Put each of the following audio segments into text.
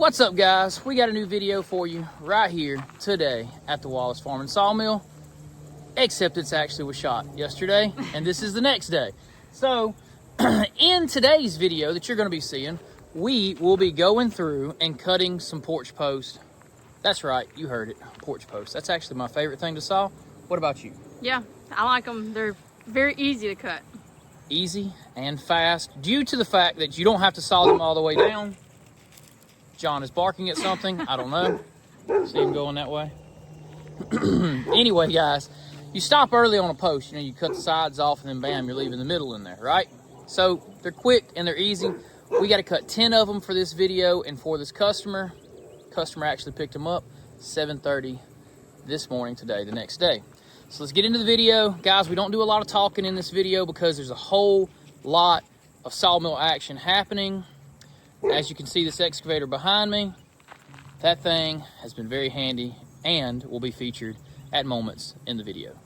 What's up, guys? We got a new video for you right here today at the Wallace Farm and Sawmill, except it's actually was shot yesterday and this is the next day. So in today's video that you're going to be seeing, we will be going through and cutting some porch posts. That's right, you heard it, porch posts. That's actually my favorite thing to saw. What about you? Yeah, I like them. They're very easy to cut. Easy and fast, due to the fact that you don't have to saw them all the way down. John is barking at something, I don't know. See him going that way? Anyway, guys, you stop early on a post, you cut the sides off and then bam, you're leaving the middle in there, right? So they're quick and they're easy. We got to cut 10 of them for this video and for this customer. Customer actually picked them up 7:30 this morning today, the next day. So let's get into the video. Guys, we don't do a lot of talking in this video because there's a whole lot of sawmill action happening. As you can see, this excavator behind me, that thing has been very handy and will be featured at moments in the video.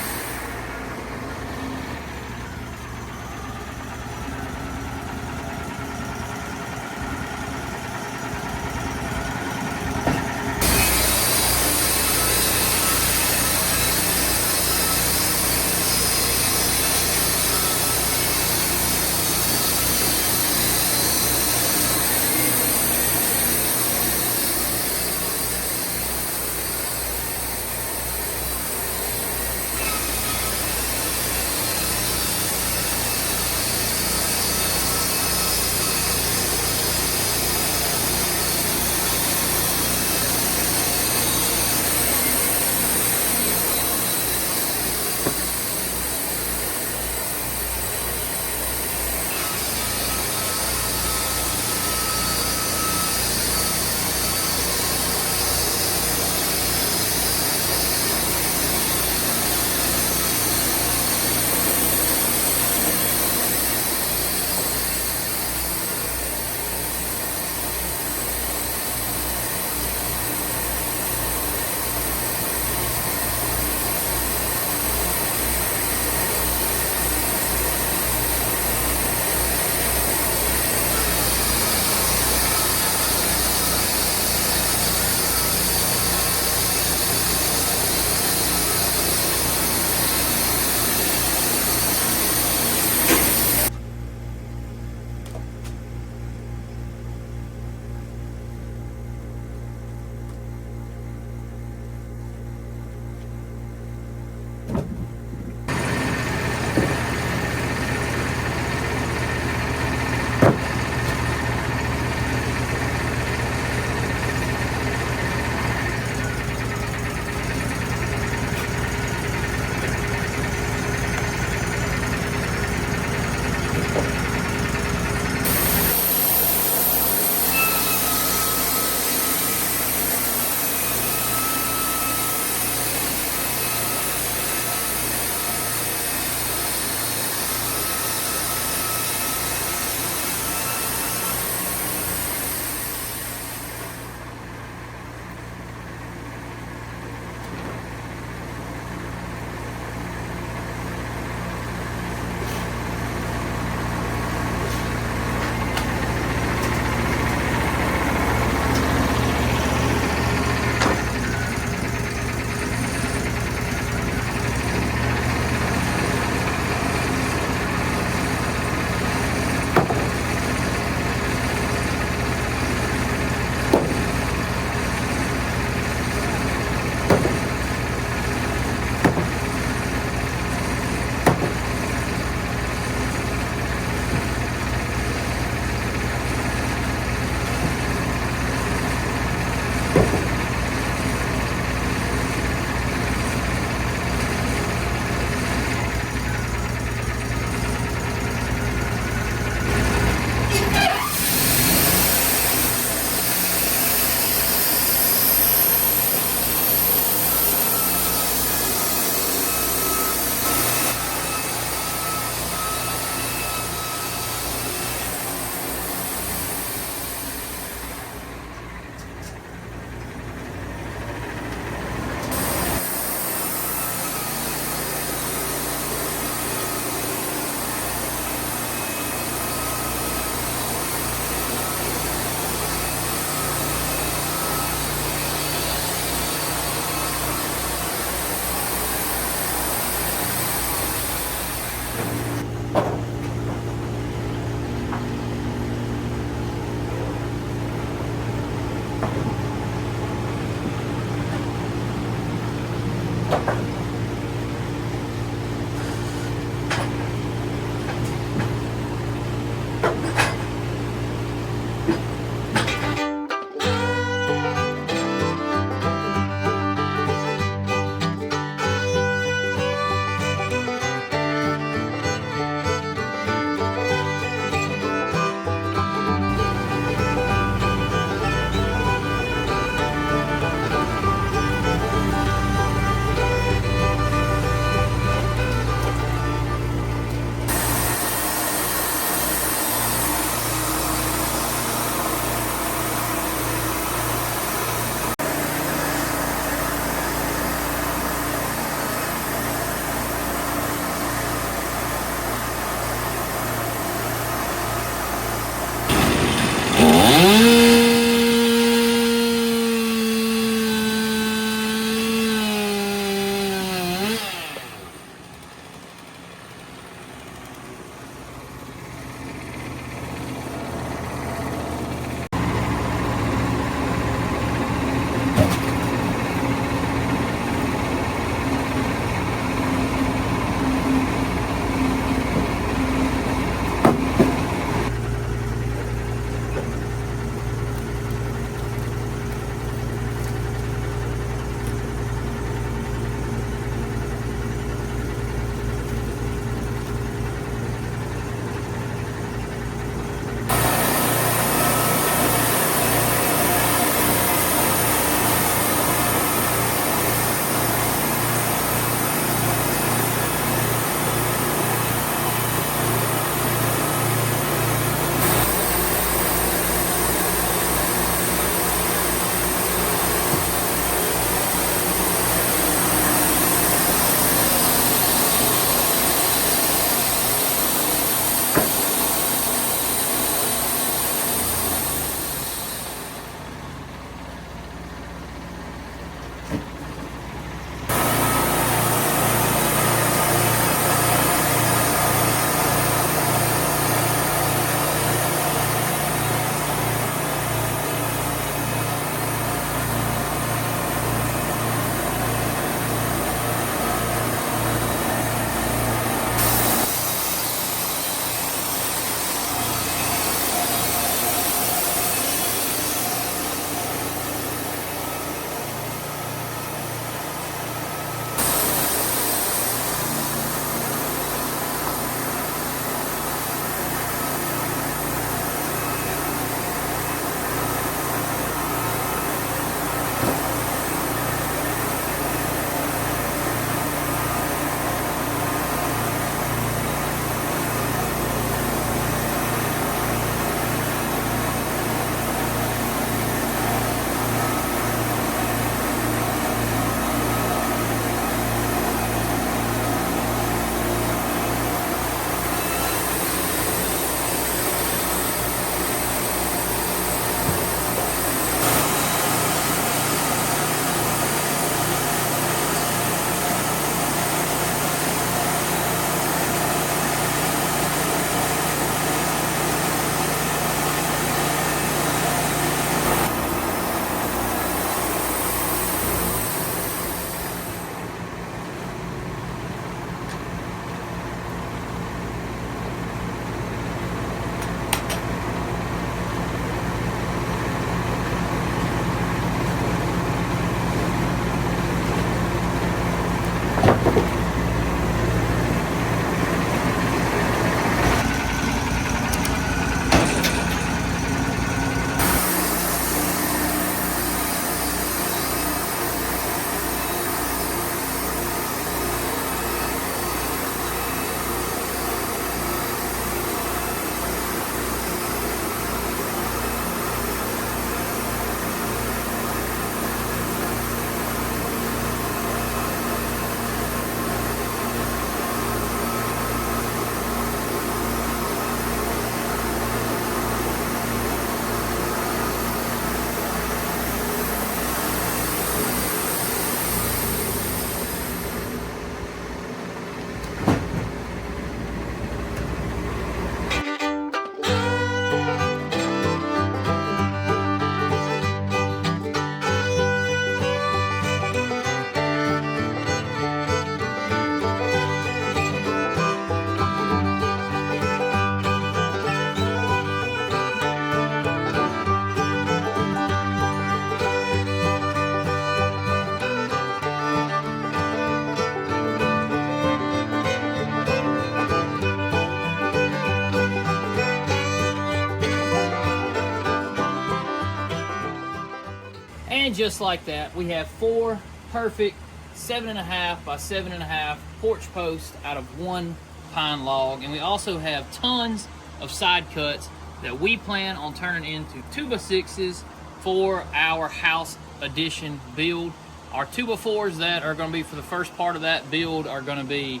just like that, we have 4 perfect 7.5 by 7.5 porch posts out of 1 pine log. And we also have tons of side cuts that we plan on turning into 2x6s for our house addition build. Our 2x4s that are going to be for the first part of that build are going to be,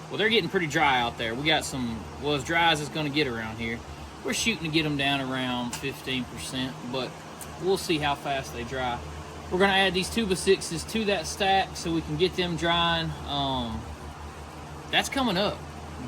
well, they're getting pretty dry out there. We got some, well, as dry as it's going to get around here. We're shooting to get them down around 15%, but we'll see how fast they dry. We're going to add these 2x6s to that stack so we can get them drying. That's coming up,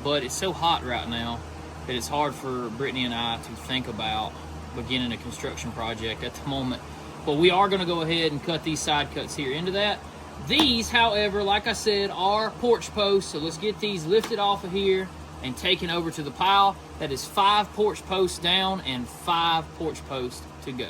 but it's so hot right now that it's hard for Brittany and I to think about beginning a construction project at the moment. But we are going to go ahead and cut these side cuts here into that. These, however, like I said, are porch posts, so let's get these lifted off of here and taken over to the pile. That is 5 porch posts down and 5 porch posts to go.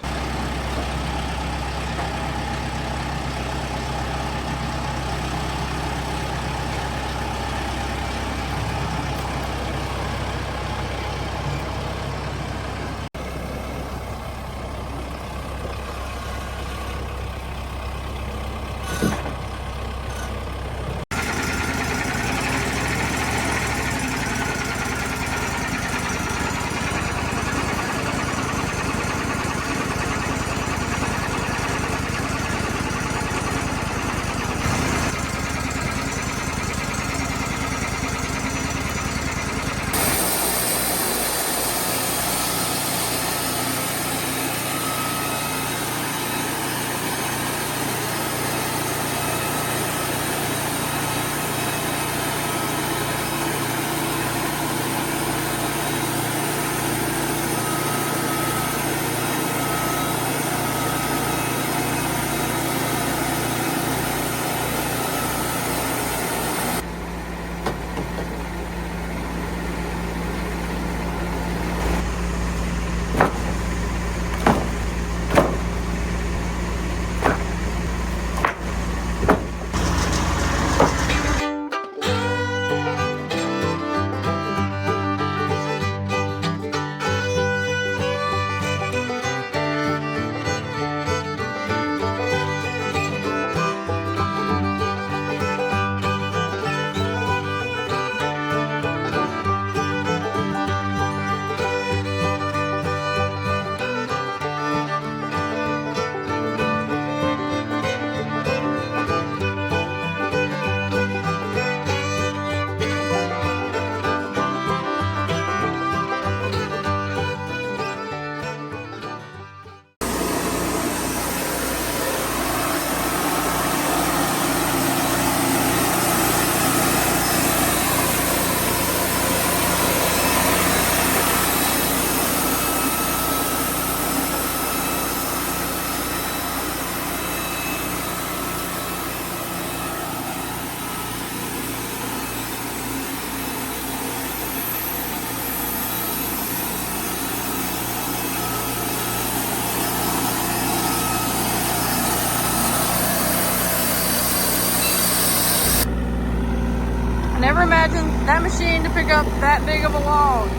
I never imagined that machine to pick up that big of a log.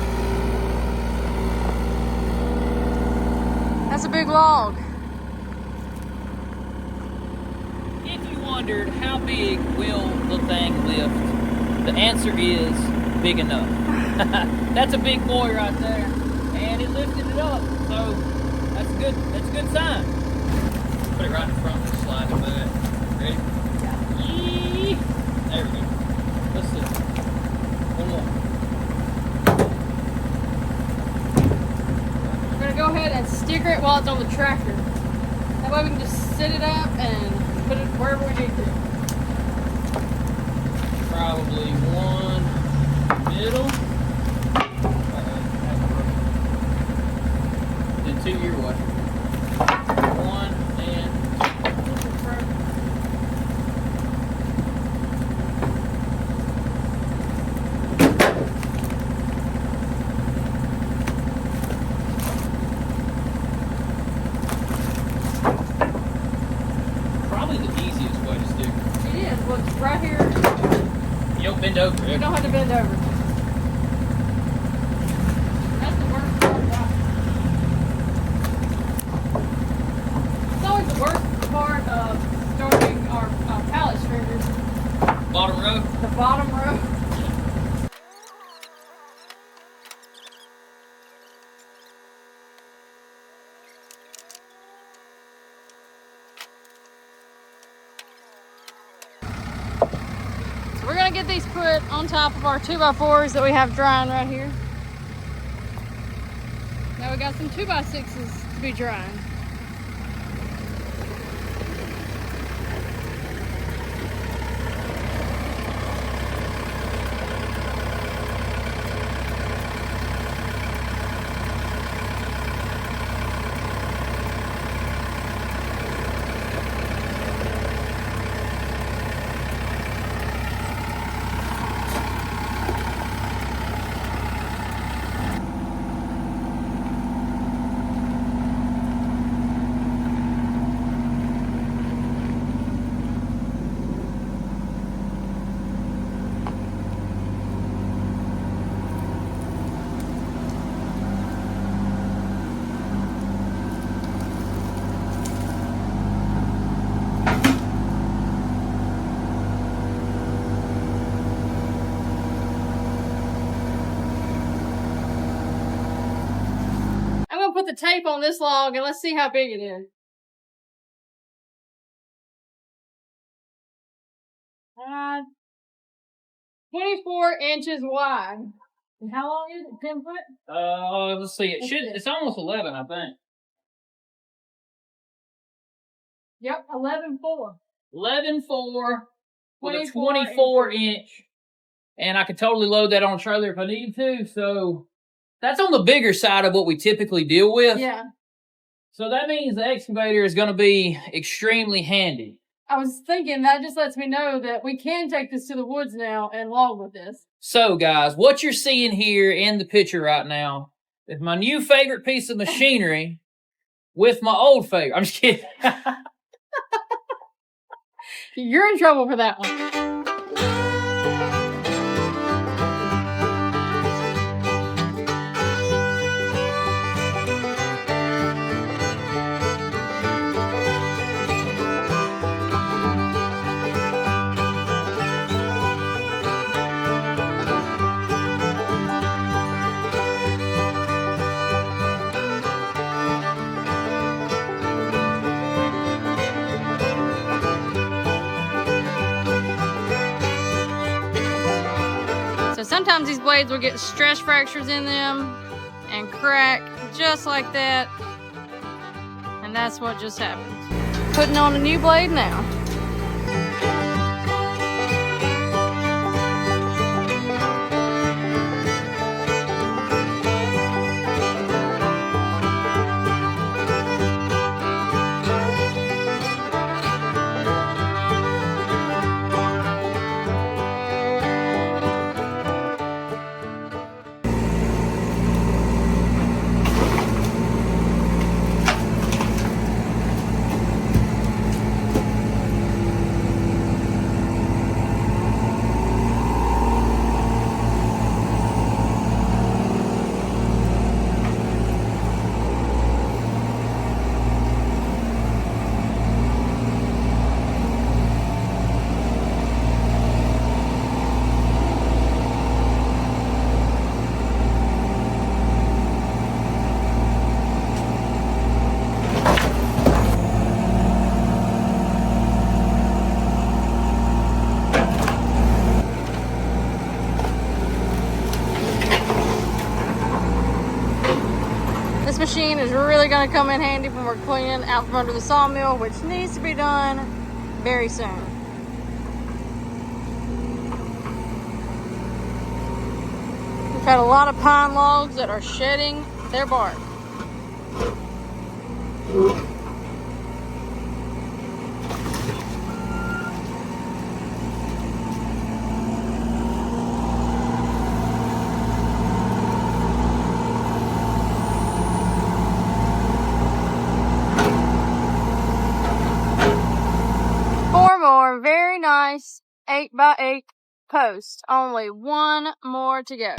That's a big log. If you wondered how big will the thing lift, the answer is big enough. That's a big boy right there, and it lifted it up, so that's good. That's a good sign. Put it right in front of the slide and move. Ready? Yeah. Yee! There we go. Let's see. One more. We're gonna go ahead and sticker it while it's on the tractor. That way we can just sit it up and put it wherever we need to. Probably one middle. Then 2 your way. 1 and 2. Probably the easiest way to stick. It is. Well, it's right here. You don't bend over it. You don't have to bend over. That's the worst part about it. It's always the worst part the bottom row. So we're gonna get these put on top of our 2x4s that we have drying right here. Now we got some 2x6s to be drying. Put the tape on this log and let's see how big it is. 24 inches wide. And how long is it? 10 foot? Let's see. It's almost 11, I think. Yep, 11.4. 11.4 with a 24 inch. And I could totally load that on a trailer if I needed to. So that's on the bigger side of what we typically deal with. Yeah. So that means the excavator is going to be extremely handy. I was thinking that just lets me know that we can take this to the woods now and log with this. So guys, what you're seeing here in the picture right now is my new favorite piece of machinery with my old favorite. I'm just kidding. You're in trouble for that one. So sometimes these blades will get stress fractures in them and crack just like that. And that's what just happened. Putting on a new blade now. Machine is really going to come in handy when we're cleaning out from under the sawmill, which needs to be done very soon. We've had a lot of pine logs that are shedding their bark. Very nice 8x8 posts. Only one more to go.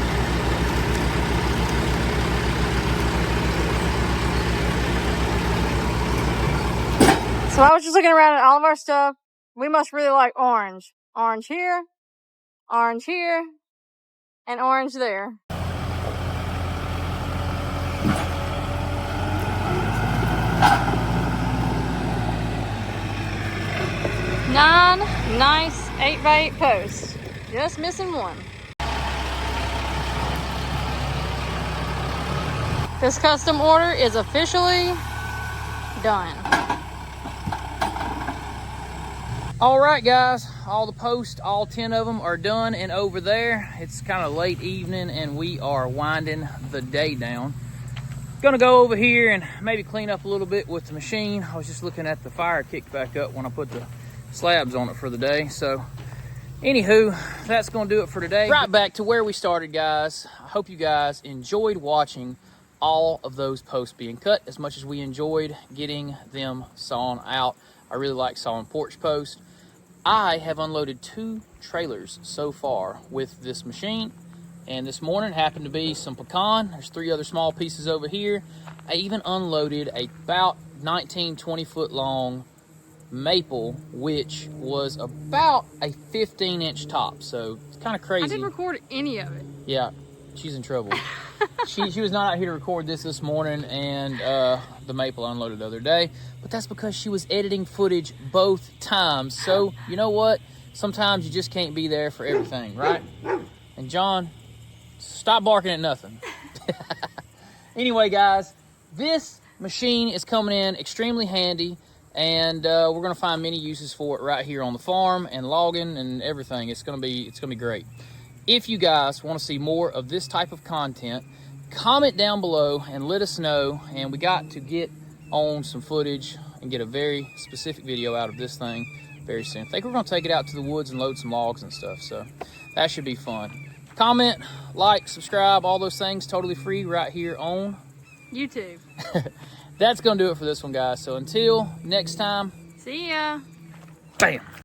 So I was just looking around at all of our stuff. We must really like orange. Orange here, Orange here and orange there. Nine nice 8x8 posts. Just missing one. This custom order is officially done. All right, guys, all the posts, all 10 of them are done and over there. It's kind of late evening and we are winding the day down. Gonna go over here and maybe clean up a little bit with the machine. I was just looking at the fire kicked back up when I put the slabs on it for the day. So anywho, that's gonna do it for today. Right back to where we started, guys. I hope you guys enjoyed watching all of those posts being cut as much as we enjoyed getting them sawn out. I really like sawing porch posts. I have unloaded 2 trailers so far with this machine, and this morning happened to be some pecan. There's 3 other small pieces over here. I even unloaded about 19-20 foot long maple, which was about a 15-inch top, so it's kind of crazy. I didn't record any of it. Yeah, she's in trouble. she was not out here to record this morning, and the maple unloaded the other day, but that's because she was editing footage both times. So you know what, sometimes you just can't be there for everything, right? And John, stop barking at nothing. Anyway, guys, this machine is coming in extremely handy, and we're gonna find many uses for it right here on the farm and logging and everything. It's gonna be great. If you guys want to see more of this type of content, comment down below and let us know. And we got to get on some footage and get a very specific video out of this thing very soon. I think we're going to take it out to the woods and load some logs and stuff. So that should be fun. Comment, like, subscribe, all those things totally free right here on YouTube. That's going to do it for this one, guys. So until next time. See ya. Bam.